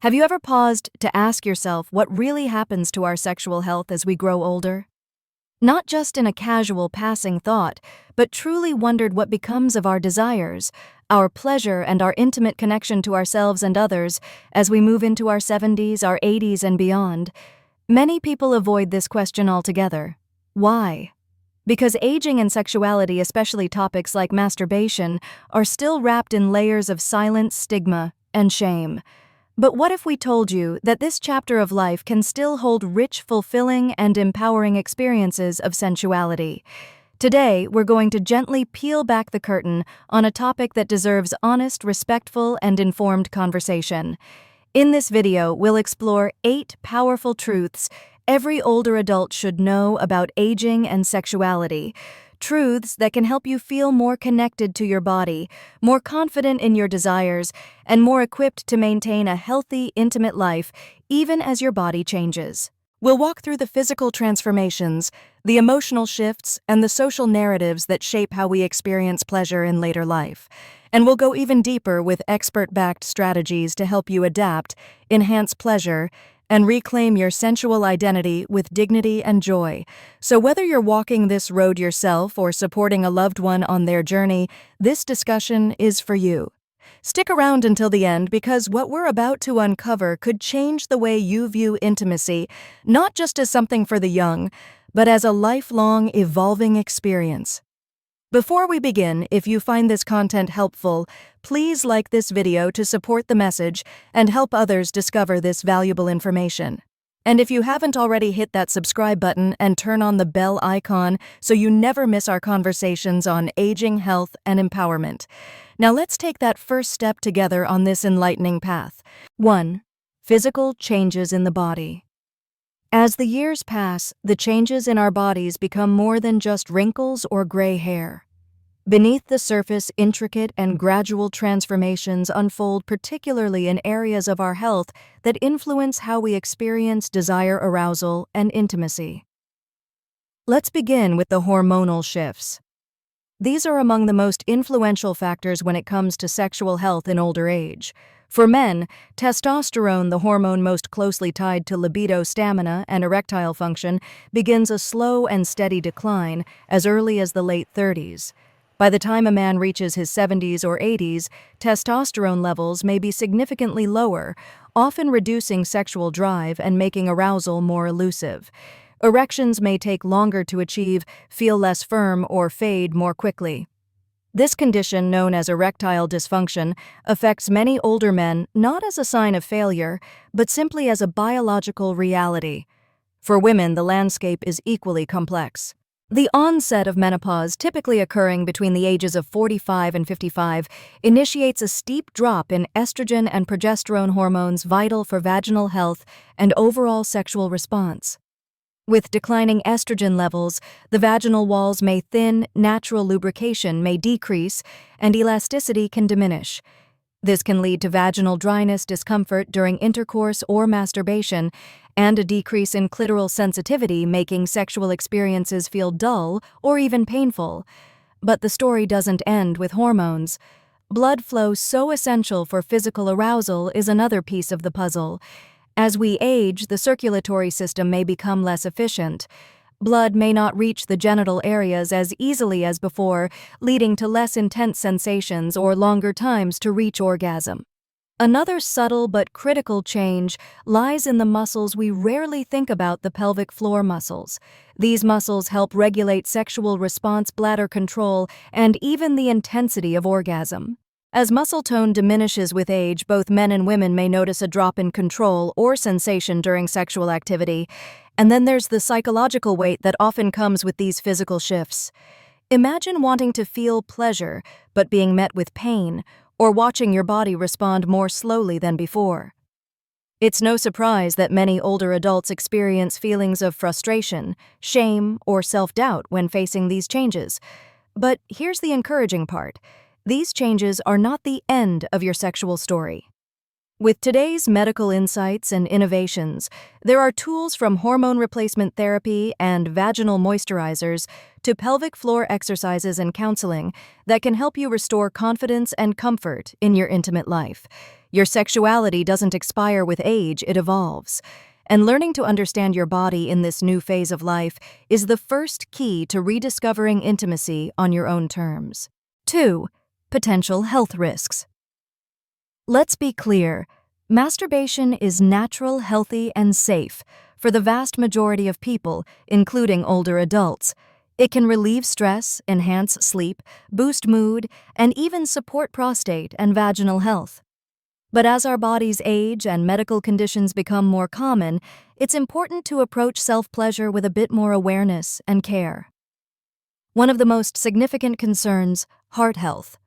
Have you ever paused to ask yourself what really happens to our sexual health as we grow older? Not just in a casual passing thought, but truly wondered what becomes of our desires, our pleasure, and our intimate connection to ourselves and others as we move into our 70s, our 80s, and beyond? Many people avoid this question altogether. Why? Because aging and sexuality, especially topics like masturbation, are still wrapped in layers of silence, stigma, and shame. But what if we told you that this chapter of life can still hold rich, fulfilling, and empowering experiences of sensuality? Today, we're going to gently peel back the curtain on a topic that deserves honest, respectful, and informed conversation. In this video, we'll explore 8 powerful truths every older adult should know about aging and sexuality. Truths that can help you feel more connected to your body, more confident in your desires, and more equipped to maintain a healthy, intimate life, even as your body changes. We'll walk through the physical transformations, the emotional shifts, and the social narratives that shape how we experience pleasure in later life. And we'll go even deeper with expert-backed strategies to help you adapt, enhance pleasure, and reclaim your sensual identity with dignity and joy. So whether you're walking this road yourself or supporting a loved one on their journey, this discussion is for you. Stick around until the end because what we're about to uncover could change the way you view intimacy, not just as something for the young, but as a lifelong, evolving experience. Before we begin, if you find this content helpful, please like this video to support the message and help others discover this valuable information. And if you haven't already, hit that subscribe button and turn on the bell icon so you never miss our conversations on aging, health, and empowerment. Now let's take that first step together on this enlightening path. 1. Physical changes in the body. As the years pass, the changes in our bodies become more than just wrinkles or gray hair. Beneath the surface, intricate and gradual transformations unfold, particularly in areas of our health that influence how we experience desire, arousal, and intimacy. Let's begin with the hormonal shifts. These are among the most influential factors when it comes to sexual health in older age. For men, testosterone, the hormone most closely tied to libido, stamina, and erectile function, begins a slow and steady decline as early as the late 30s. By the time a man reaches his 70s or 80s, testosterone levels may be significantly lower, often reducing sexual drive and making arousal more elusive. Erections may take longer to achieve, feel less firm, or fade more quickly. This condition, known as erectile dysfunction, affects many older men not as a sign of failure, but simply as a biological reality. For women, the landscape is equally complex. The onset of menopause, typically occurring between the ages of 45 and 55, initiates a steep drop in estrogen and progesterone hormones vital for vaginal health and overall sexual response. With declining estrogen levels, the vaginal walls may thin, natural lubrication may decrease, and elasticity can diminish. This can lead to vaginal dryness, discomfort during intercourse or masturbation, and a decrease in clitoral sensitivity, making sexual experiences feel dull or even painful. But the story doesn't end with hormones. Blood flow, so essential for physical arousal, is another piece of the puzzle. As we age, the circulatory system may become less efficient. Blood may not reach the genital areas as easily as before, leading to less intense sensations or longer times to reach orgasm. Another subtle but critical change lies in the muscles we rarely think about: the pelvic floor muscles. These muscles help regulate sexual response, bladder control, and even the intensity of orgasm. As muscle tone diminishes with age, both men and women may notice a drop in control or sensation during sexual activity. And then there's the psychological weight that often comes with these physical shifts. Imagine wanting to feel pleasure, but being met with pain, or watching your body respond more slowly than before. It's no surprise that many older adults experience feelings of frustration, shame, or self-doubt when facing these changes. But here's the encouraging part. These changes are not the end of your sexual story. With today's medical insights and innovations, there are tools from hormone replacement therapy and vaginal moisturizers to pelvic floor exercises and counseling that can help you restore confidence and comfort in your intimate life. Your sexuality doesn't expire with age, it evolves. And learning to understand your body in this new phase of life is the first key to rediscovering intimacy on your own terms. 2. Potential health risks. Let's be clear. Masturbation is natural, healthy, and safe for the vast majority of people, including older adults. It can relieve stress, enhance sleep, boost mood, and even support prostate and vaginal health. But as our bodies age and medical conditions become more common, it's important to approach self-pleasure with a bit more awareness and care. One of the most significant concerns, heart health.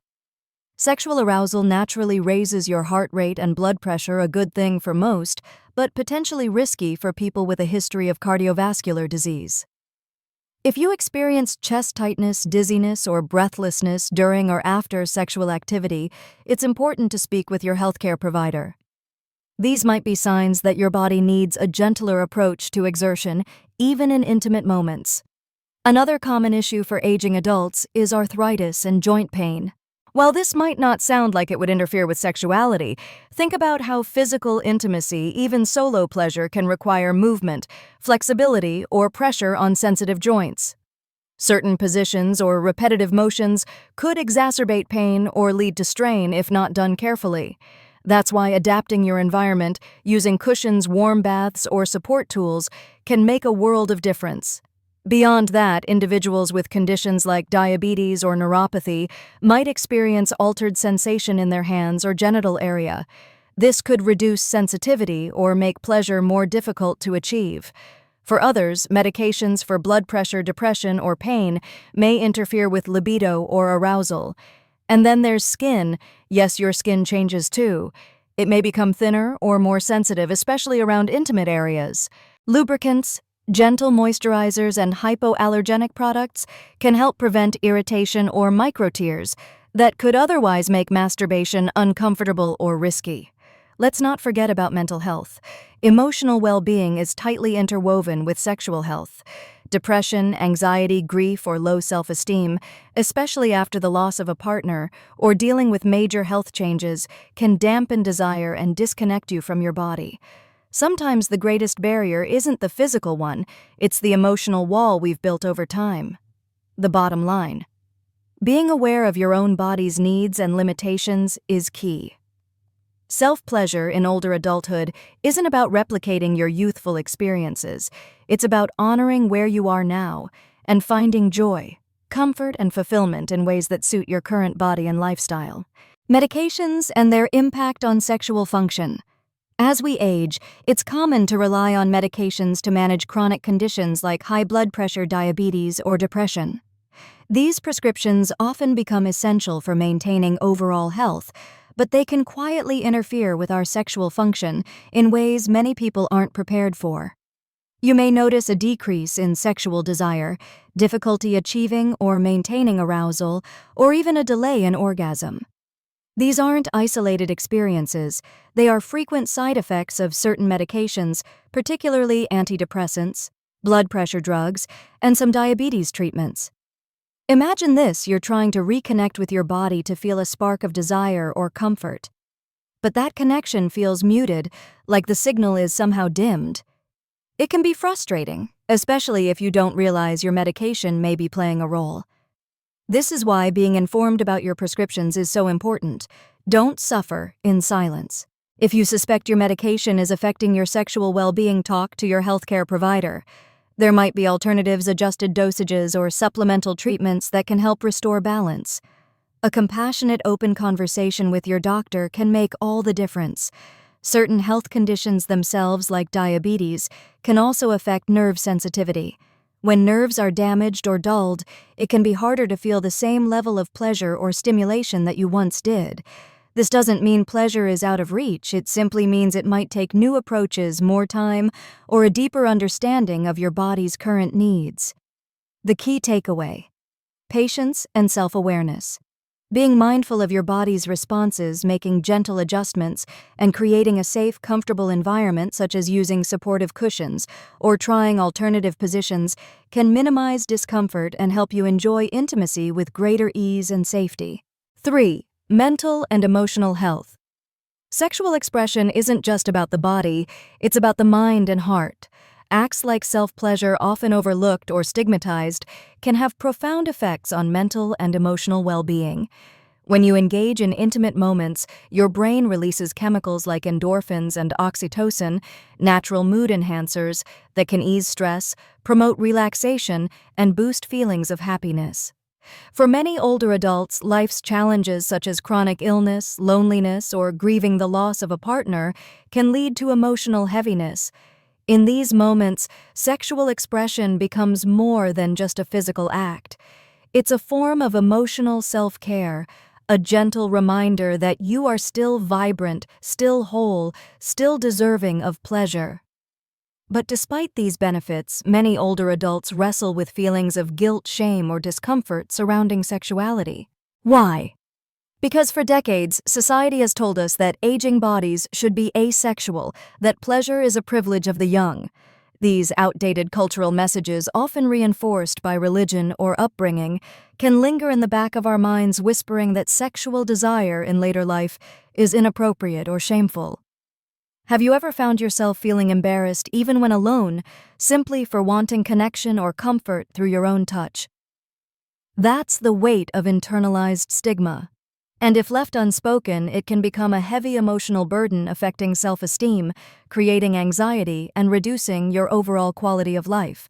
Sexual arousal naturally raises your heart rate and blood pressure, a good thing for most, but potentially risky for people with a history of cardiovascular disease. If you experience chest tightness, dizziness, or breathlessness during or after sexual activity, it's important to speak with your healthcare provider. These might be signs that your body needs a gentler approach to exertion, even in intimate moments. Another common issue for aging adults is arthritis and joint pain. While this might not sound like it would interfere with sexuality, think about how physical intimacy, even solo pleasure, can require movement, flexibility, or pressure on sensitive joints. Certain positions or repetitive motions could exacerbate pain or lead to strain if not done carefully. That's why adapting your environment, using cushions, warm baths, or support tools can make a world of difference. Beyond that, individuals with conditions like diabetes or neuropathy might experience altered sensation in their hands or genital area. This could reduce sensitivity or make pleasure more difficult to achieve. For others, medications for blood pressure, depression, or pain may interfere with libido or arousal. And then there's skin. Yes, your skin changes too. It may become thinner or more sensitive, especially around intimate areas. Lubricants, gentle moisturizers, and hypoallergenic products can help prevent irritation or microtears that could otherwise make masturbation uncomfortable or risky. Let's not forget about mental health. Emotional well-being is tightly interwoven with sexual health. Depression, anxiety, grief, or low self-esteem, especially after the loss of a partner or dealing with major health changes, can dampen desire and disconnect you from your body. Sometimes the greatest barrier isn't the physical one, it's the emotional wall we've built over time. The bottom line: being aware of your own body's needs and limitations is key. Self-pleasure in older adulthood isn't about replicating your youthful experiences. It's about honoring where you are now and finding joy, comfort, and fulfillment in ways that suit your current body and lifestyle. Medications and their impact on sexual function. As we age, it's common to rely on medications to manage chronic conditions like high blood pressure, diabetes, or depression. These prescriptions often become essential for maintaining overall health, but they can quietly interfere with our sexual function in ways many people aren't prepared for. You may notice a decrease in sexual desire, difficulty achieving or maintaining arousal, or even a delay in orgasm. These aren't isolated experiences. They are frequent side effects of certain medications, particularly antidepressants, blood pressure drugs, and some diabetes treatments. Imagine this: you're trying to reconnect with your body to feel a spark of desire or comfort. But that connection feels muted, like the signal is somehow dimmed. It can be frustrating, especially if you don't realize your medication may be playing a role. This is why being informed about your prescriptions is so important. Don't suffer in silence. If you suspect your medication is affecting your sexual well-being, talk to your healthcare provider. There might be alternatives, adjusted dosages, or supplemental treatments that can help restore balance. A compassionate, open conversation with your doctor can make all the difference. Certain health conditions themselves, like diabetes, can also affect nerve sensitivity. When nerves are damaged or dulled, it can be harder to feel the same level of pleasure or stimulation that you once did. This doesn't mean pleasure is out of reach, it simply means it might take new approaches, more time, or a deeper understanding of your body's current needs. The key takeaway: patience and self-awareness. Being mindful of your body's responses, making gentle adjustments, and creating a safe, comfortable environment, such as using supportive cushions or trying alternative positions, can minimize discomfort and help you enjoy intimacy with greater ease and safety. 3. Mental and emotional health. Sexual expression isn't just about the body, it's about the mind and heart. Acts like self-pleasure, often overlooked or stigmatized, can have profound effects on mental and emotional well-being. When you engage in intimate moments, your brain releases chemicals like endorphins and oxytocin, natural mood enhancers that can ease stress, promote relaxation, and boost feelings of happiness. For many older adults, life's challenges such as chronic illness, loneliness, or grieving the loss of a partner can lead to emotional heaviness. In these moments, sexual expression becomes more than just a physical act. It's a form of emotional self-care, a gentle reminder that you are still vibrant, still whole, still deserving of pleasure. But despite these benefits, many older adults wrestle with feelings of guilt, shame, or discomfort surrounding sexuality. Why? Because for decades, society has told us that aging bodies should be asexual, that pleasure is a privilege of the young. These outdated cultural messages, often reinforced by religion or upbringing, can linger in the back of our minds, whispering that sexual desire in later life is inappropriate or shameful. Have you ever found yourself feeling embarrassed even when alone, simply for wanting connection or comfort through your own touch? That's the weight of internalized stigma. And if left unspoken, it can become a heavy emotional burden affecting self-esteem, creating anxiety, and reducing your overall quality of life.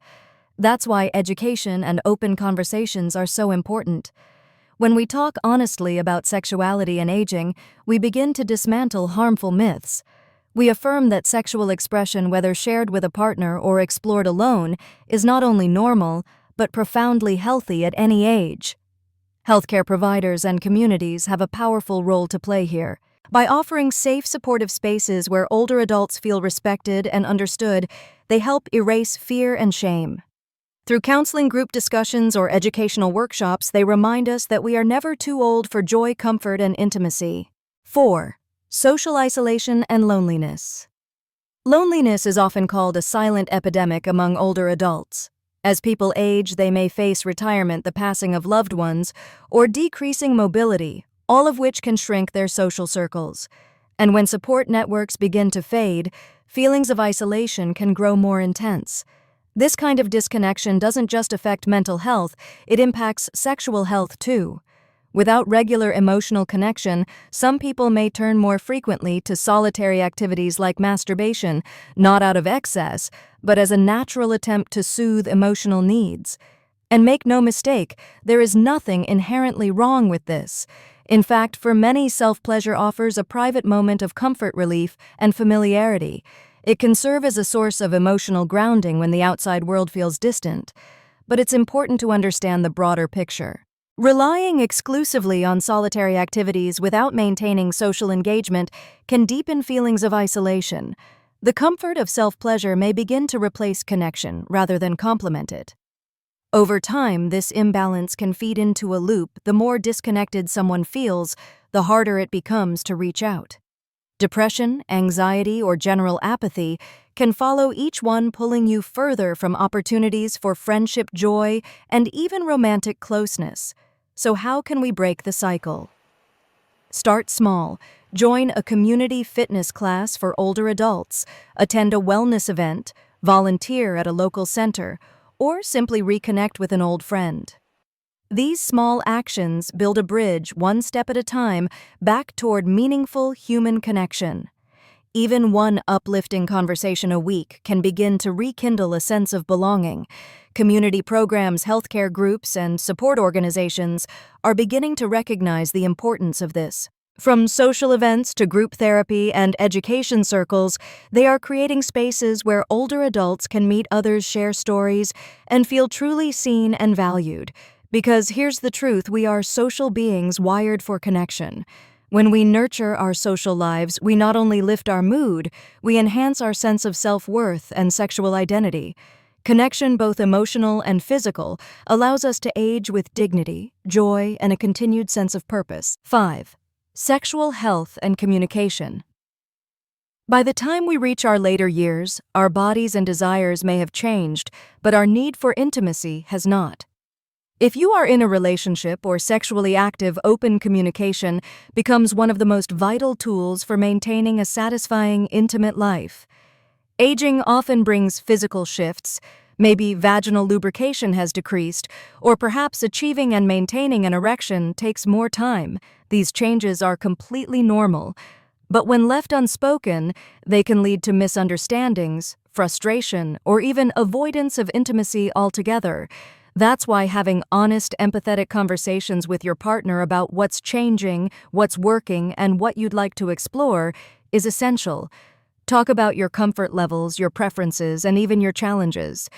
That's why education and open conversations are so important. When we talk honestly about sexuality and aging, we begin to dismantle harmful myths. We affirm that sexual expression, whether shared with a partner or explored alone, is not only normal, but profoundly healthy at any age. Healthcare providers and communities have a powerful role to play here. By offering safe, supportive spaces where older adults feel respected and understood, they help erase fear and shame. Through counseling, group discussions, or educational workshops, they remind us that we are never too old for joy, comfort, and intimacy. 4. Social isolation and loneliness. Loneliness is often called a silent epidemic among older adults. As people age, they may face retirement, the passing of loved ones, or decreasing mobility, all of which can shrink their social circles. And when support networks begin to fade, feelings of isolation can grow more intense. This kind of disconnection doesn't just affect mental health, it impacts sexual health too. Without regular emotional connection, some people may turn more frequently to solitary activities like masturbation, not out of excess, but as a natural attempt to soothe emotional needs. And make no mistake, there is nothing inherently wrong with this. In fact, for many, self-pleasure offers a private moment of comfort, relief, and familiarity. It can serve as a source of emotional grounding when the outside world feels distant. But it's important to understand the broader picture. Relying exclusively on solitary activities without maintaining social engagement can deepen feelings of isolation. The comfort of self-pleasure may begin to replace connection rather than complement it. Over time, this imbalance can feed into a loop. The more disconnected someone feels, the harder it becomes to reach out. Depression, anxiety, or general apathy can follow, each one pulling you further from opportunities for friendship, joy, and even romantic closeness. So how can we break the cycle? Start small. Join a community fitness class for older adults, attend a wellness event, volunteer at a local center, or simply reconnect with an old friend. These small actions build a bridge, one step at a time, back toward meaningful human connection. Even one uplifting conversation a week can begin to rekindle a sense of belonging. Community programs, healthcare groups, and support organizations are beginning to recognize the importance of this. From social events to group therapy and education circles, they are creating spaces where older adults can meet others, share stories, and feel truly seen and valued. Because here's the truth, we are social beings wired for connection. When we nurture our social lives, we not only lift our mood, we enhance our sense of self-worth and sexual identity. Connection, both emotional and physical, allows us to age with dignity, joy, and a continued sense of purpose. 5. Sexual health and communication. By the time we reach our later years, our bodies and desires may have changed, but our need for intimacy has not. If you are in a relationship or sexually active, open communication becomes one of the most vital tools for maintaining a satisfying, intimate life. Aging often brings physical shifts. Maybe vaginal lubrication has decreased, or perhaps achieving and maintaining an erection takes more time. These changes are completely normal. But when left unspoken, they can lead to misunderstandings, frustration, or even avoidance of intimacy altogether. That's why having honest, empathetic conversations with your partner about what's changing, what's working, and what you'd like to explore is essential. Talk about your comfort levels, your preferences, and even your challenges.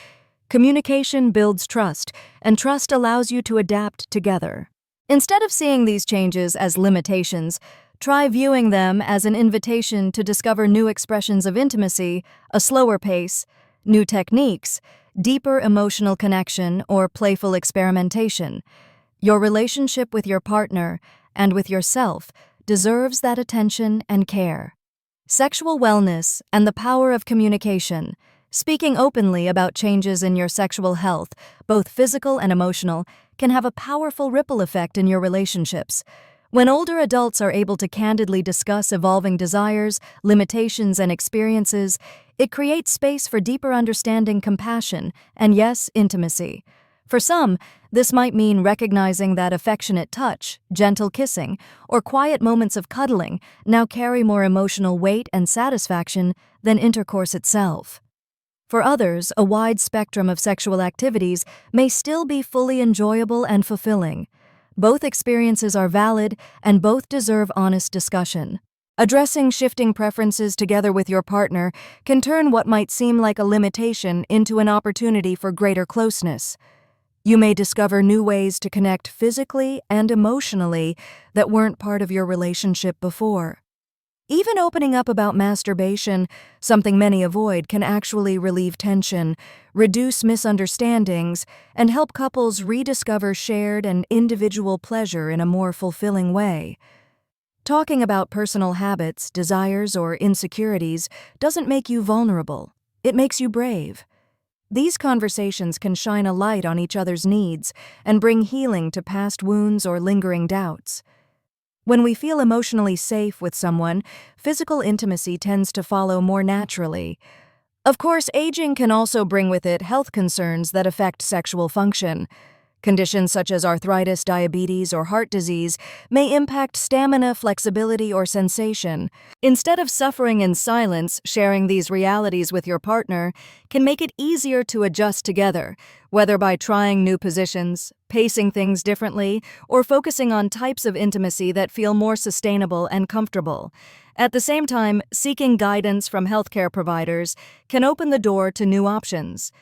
Communication builds trust, and trust allows you to adapt together. Instead of seeing these changes as limitations, try viewing them as an invitation to discover new expressions of intimacy, a slower pace, new techniques, deeper emotional connection, or playful experimentation. Your relationship with your partner and with yourself deserves that attention and care. Sexual wellness and the power of communication. Speaking openly about changes in your sexual health, both physical and emotional, can have a powerful ripple effect in your relationships. When older adults are able to candidly discuss evolving desires, limitations, and experiences, it creates space for deeper understanding, compassion, and yes, intimacy. For some, this might mean recognizing that affectionate touch, gentle kissing, or quiet moments of cuddling now carry more emotional weight and satisfaction than intercourse itself. For others, a wide spectrum of sexual activities may still be fully enjoyable and fulfilling. Both experiences are valid, and both deserve honest discussion. Addressing shifting preferences together with your partner can turn what might seem like a limitation into an opportunity for greater closeness. You may discover new ways to connect physically and emotionally that weren't part of your relationship before. Even opening up about masturbation, something many avoid, can actually relieve tension, reduce misunderstandings, and help couples rediscover shared and individual pleasure in a more fulfilling way. Talking about personal habits, desires, or insecurities doesn't make you vulnerable. It makes you brave. These conversations can shine a light on each other's needs and bring healing to past wounds or lingering doubts. When we feel emotionally safe with someone, physical intimacy tends to follow more naturally. Of course, aging can also bring with it health concerns that affect sexual function. Conditions such as arthritis, diabetes, or heart disease may impact stamina, flexibility, or sensation. Instead of suffering in silence, sharing these realities with your partner can make it easier to adjust together, whether by trying new positions, pacing things differently, or focusing on types of intimacy that feel more sustainable and comfortable. At the same time, seeking guidance from healthcare providers can open the door to new options.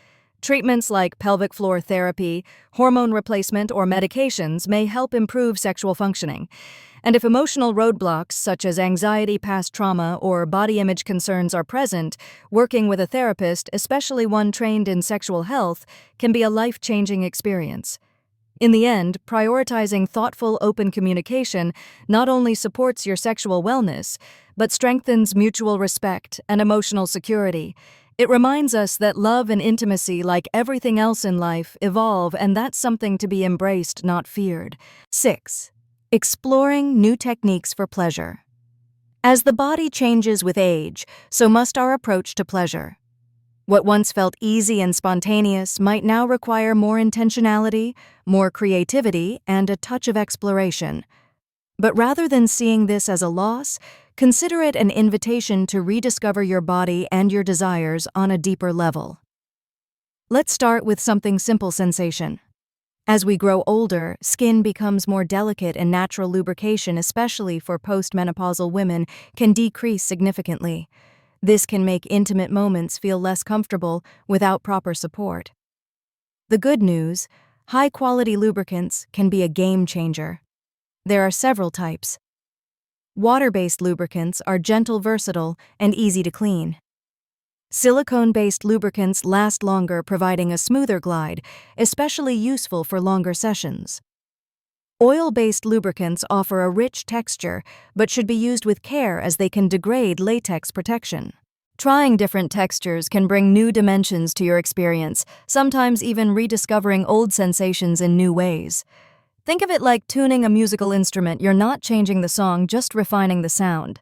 Treatments like pelvic floor therapy, hormone replacement, or medications may help improve sexual functioning. And if emotional roadblocks such as anxiety, past trauma, or body image concerns are present, working with a therapist, especially one trained in sexual health, can be a life-changing experience. In the end, prioritizing thoughtful, open communication not only supports your sexual wellness, but strengthens mutual respect and emotional security. It reminds us that love and intimacy, like everything else in life, evolve, and that's something to be embraced, not feared. 6. Exploring new techniques for pleasure. As the body changes with age, so must our approach to pleasure. What once felt easy and spontaneous might now require more intentionality, more creativity, and a touch of exploration. But rather than seeing this as a loss, consider it an invitation to rediscover your body and your desires on a deeper level. Let's start with something simple: sensation. As we grow older, skin becomes more delicate and natural lubrication, especially for postmenopausal women, can decrease significantly. This can make intimate moments feel less comfortable without proper support. The good news: high-quality lubricants can be a game changer. There are several types. Water-based lubricants are gentle, versatile, and easy to clean. Silicone-based lubricants last longer, providing a smoother glide, especially useful for longer sessions. Oil-based lubricants offer a rich texture, but should be used with care as they can degrade latex protection. Trying different textures can bring new dimensions to your experience, sometimes even rediscovering old sensations in new ways. Think of it like tuning a musical instrument. You're not changing the song, just refining the sound.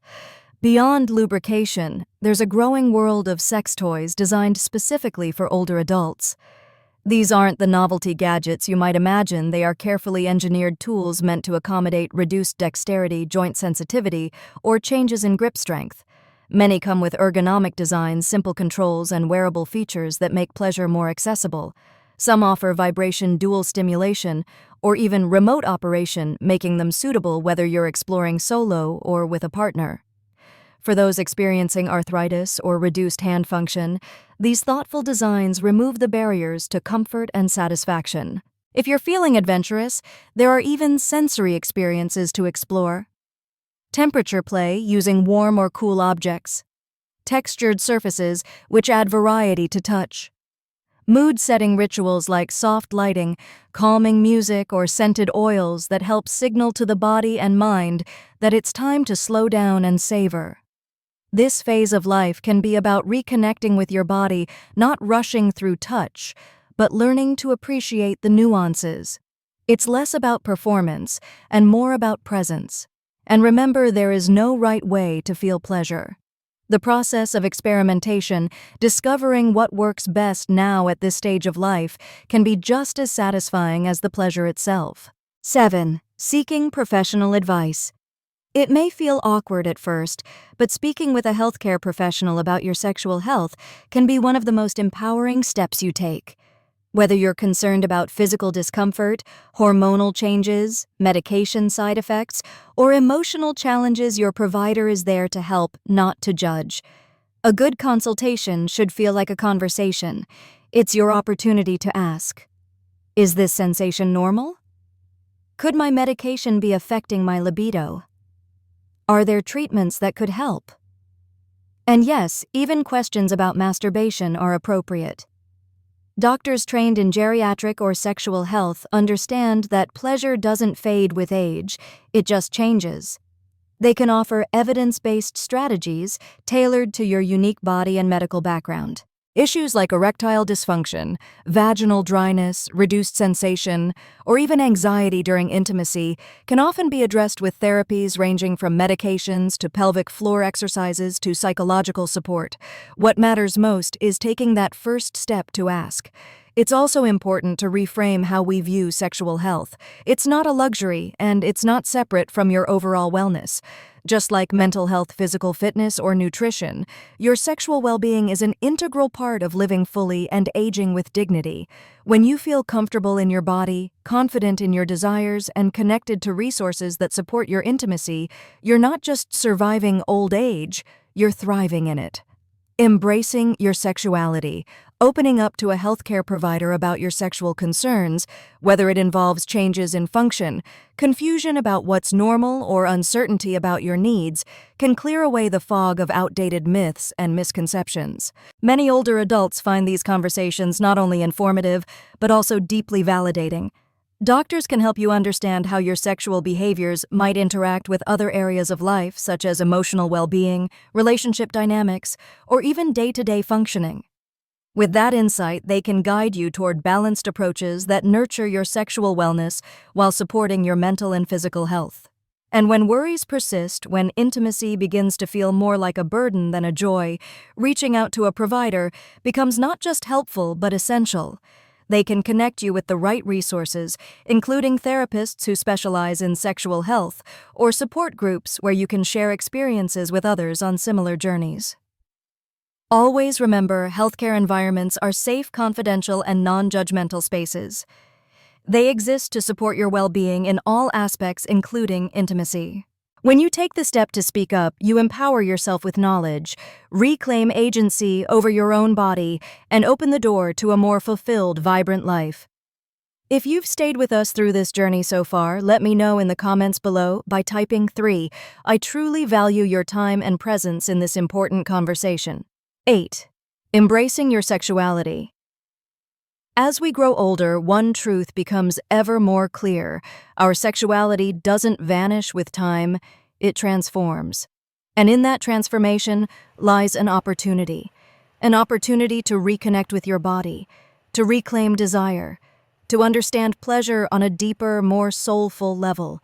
Beyond lubrication, there's a growing world of sex toys designed specifically for older adults. These aren't the novelty gadgets you might imagine. They are carefully engineered tools meant to accommodate reduced dexterity, joint sensitivity, or changes in grip strength. Many come with ergonomic designs, simple controls, and wearable features that make pleasure more accessible. Some offer vibration dual stimulation, or even remote operation, making them suitable whether you're exploring solo or with a partner. For those experiencing arthritis or reduced hand function, these thoughtful designs remove the barriers to comfort and satisfaction. If you're feeling adventurous, there are even sensory experiences to explore. Temperature play using warm or cool objects. Textured surfaces which add variety to touch. Mood-setting rituals like soft lighting, calming music, or scented oils that help signal to the body and mind that it's time to slow down and savor. This phase of life can be about reconnecting with your body, not rushing through touch, but learning to appreciate the nuances. It's less about performance and more about presence. And remember, there is no right way to feel pleasure. The process of experimentation, discovering what works best now at this stage of life, can be just as satisfying as the pleasure itself. 7. Seeking professional advice. It may feel awkward at first, but speaking with a healthcare professional about your sexual health can be one of the most empowering steps you take. Whether you're concerned about physical discomfort, hormonal changes, medication side effects, or emotional challenges, your provider is there to help, not to judge. A good consultation should feel like a conversation. It's your opportunity to ask, is this sensation normal? Could my medication be affecting my libido? Are there treatments that could help? And yes, even questions about masturbation are appropriate. Doctors trained in geriatric or sexual health understand that pleasure doesn't fade with age, it just changes. They can offer evidence-based strategies tailored to your unique body and medical background. Issues like erectile dysfunction, vaginal dryness, reduced sensation, or even anxiety during intimacy can often be addressed with therapies ranging from medications to pelvic floor exercises to psychological support. What matters most is taking that first step to ask. It's also important to reframe how we view sexual health. It's not a luxury, and it's not separate from your overall wellness. Just like mental health, physical fitness, or nutrition, your sexual well-being is an integral part of living fully and aging with dignity. When you feel comfortable in your body, confident in your desires, and connected to resources that support your intimacy, you're not just surviving old age, you're thriving in it. Embracing your sexuality, opening up to a healthcare provider about your sexual concerns, whether it involves changes in function, confusion about what's normal, or uncertainty about your needs, can clear away the fog of outdated myths and misconceptions. Many older adults find these conversations not only informative, but also deeply validating. Doctors can help you understand how your sexual behaviors might interact with other areas of life, such as emotional well-being, relationship dynamics, or even day-to-day functioning. With that insight, they can guide you toward balanced approaches that nurture your sexual wellness while supporting your mental and physical health. And when worries persist, when intimacy begins to feel more like a burden than a joy, reaching out to a provider becomes not just helpful but essential. They can connect you with the right resources, including therapists who specialize in sexual health, or support groups where you can share experiences with others on similar journeys. Always remember, healthcare environments are safe, confidential, and non-judgmental spaces. They exist to support your well-being in all aspects, including intimacy. When you take the step to speak up, you empower yourself with knowledge, reclaim agency over your own body, and open the door to a more fulfilled, vibrant life. If you've stayed with us through this journey so far, let me know in the comments below by typing 3. I truly value your time and presence in this important conversation. 8. Embracing your sexuality. As we grow older, one truth becomes ever more clear. Our sexuality doesn't vanish with time, it transforms. And in that transformation lies an opportunity to reconnect with your body, to reclaim desire, to understand pleasure on a deeper, more soulful level.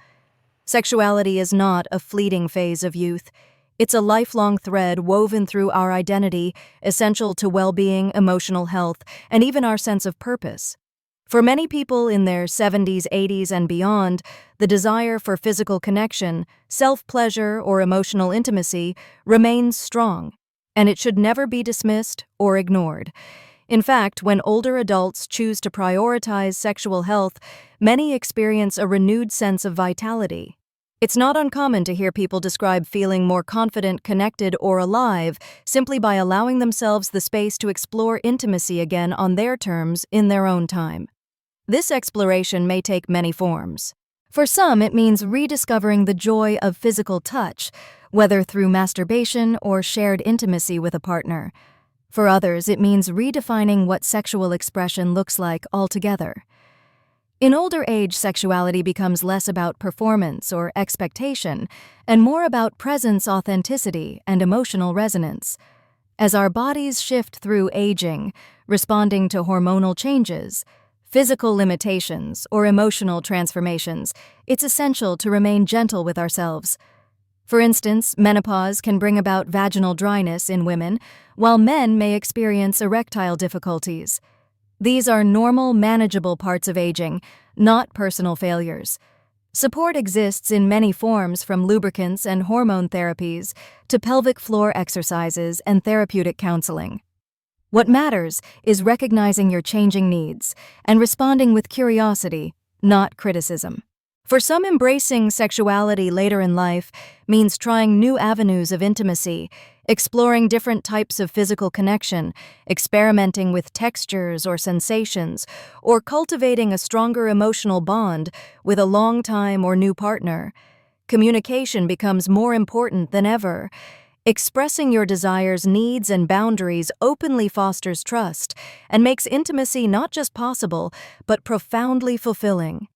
Sexuality is not a fleeting phase of youth. It's a lifelong thread woven through our identity, essential to well-being, emotional health, and even our sense of purpose. For many people in their 70s, 80s, and beyond, the desire for physical connection, self-pleasure, or emotional intimacy remains strong, and it should never be dismissed or ignored. In fact, when older adults choose to prioritize sexual health, many experience a renewed sense of vitality. It's not uncommon to hear people describe feeling more confident, connected, or alive simply by allowing themselves the space to explore intimacy again on their terms in their own time. This exploration may take many forms. For some, it means rediscovering the joy of physical touch, whether through masturbation or shared intimacy with a partner. For others, it means redefining what sexual expression looks like altogether. In older age, sexuality becomes less about performance or expectation and more about presence, authenticity, and emotional resonance. As our bodies shift through aging, responding to hormonal changes, physical limitations, or emotional transformations, it's essential to remain gentle with ourselves. For instance, menopause can bring about vaginal dryness in women, while men may experience erectile difficulties. These are normal, manageable parts of aging, not personal failures. Support exists in many forms, from lubricants and hormone therapies to pelvic floor exercises and therapeutic counseling. What matters is recognizing your changing needs and responding with curiosity, not criticism. For some, embracing sexuality later in life means trying new avenues of intimacy, exploring different types of physical connection, experimenting with textures or sensations, or cultivating a stronger emotional bond with a long-time or new partner. Communication becomes more important than ever. Expressing your desires, needs, and boundaries openly fosters trust and makes intimacy not just possible, but profoundly fulfilling.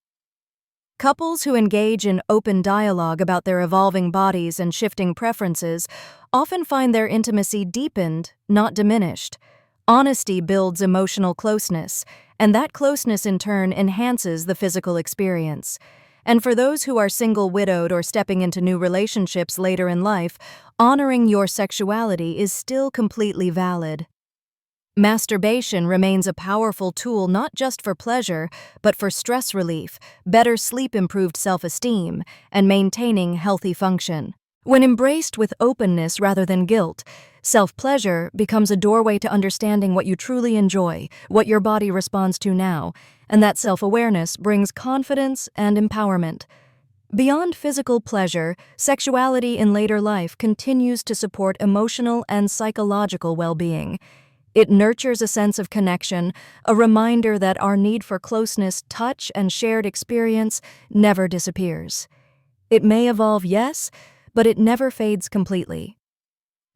Couples who engage in open dialogue about their evolving bodies and shifting preferences often find their intimacy deepened, not diminished. Honesty builds emotional closeness, and that closeness in turn enhances the physical experience. And for those who are single, widowed, or stepping into new relationships later in life, honoring your sexuality is still completely valid. Masturbation remains a powerful tool not just for pleasure, but for stress relief, better sleep, improved self-esteem, and maintaining healthy function. When embraced with openness rather than guilt, self-pleasure becomes a doorway to understanding what you truly enjoy, what your body responds to now, and that self-awareness brings confidence and empowerment. Beyond physical pleasure, sexuality in later life continues to support emotional and psychological well-being. It nurtures a sense of connection, a reminder that our need for closeness, touch, and shared experience never disappears. It may evolve, yes, but it never fades completely.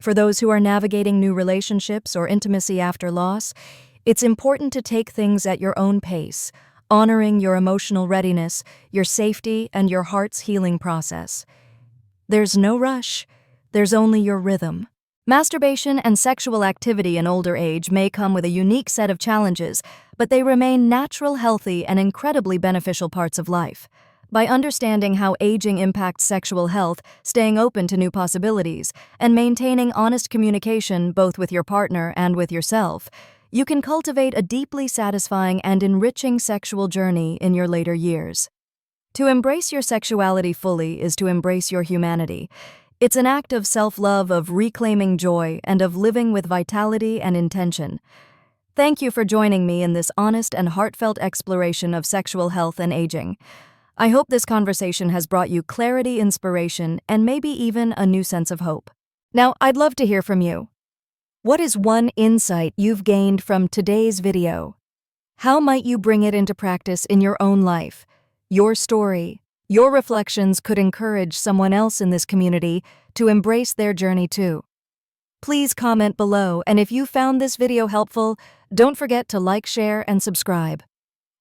For those who are navigating new relationships or intimacy after loss, it's important to take things at your own pace, honoring your emotional readiness, your safety, and your heart's healing process. There's no rush, there's only your rhythm. Masturbation and sexual activity in older age may come with a unique set of challenges, but they remain natural, healthy, and incredibly beneficial parts of life. By understanding how aging impacts sexual health, staying open to new possibilities, and maintaining honest communication both with your partner and with yourself, you can cultivate a deeply satisfying and enriching sexual journey in your later years. To embrace your sexuality fully is to embrace your humanity. It's an act of self-love, of reclaiming joy, and of living with vitality and intention. Thank you for joining me in this honest and heartfelt exploration of sexual health and aging. I hope this conversation has brought you clarity, inspiration, and maybe even a new sense of hope. Now, I'd love to hear from you. What is one insight you've gained from today's video? How might you bring it into practice in your own life? Your story, your reflections could encourage someone else in this community to embrace their journey too. Please comment below, and if you found this video helpful, don't forget to like, share, and subscribe.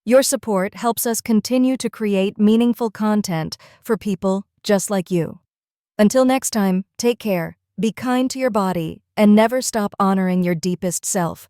Your support helps us continue to create meaningful content for people just like you. Until next time, take care, be kind to your body, and never stop honoring your deepest self.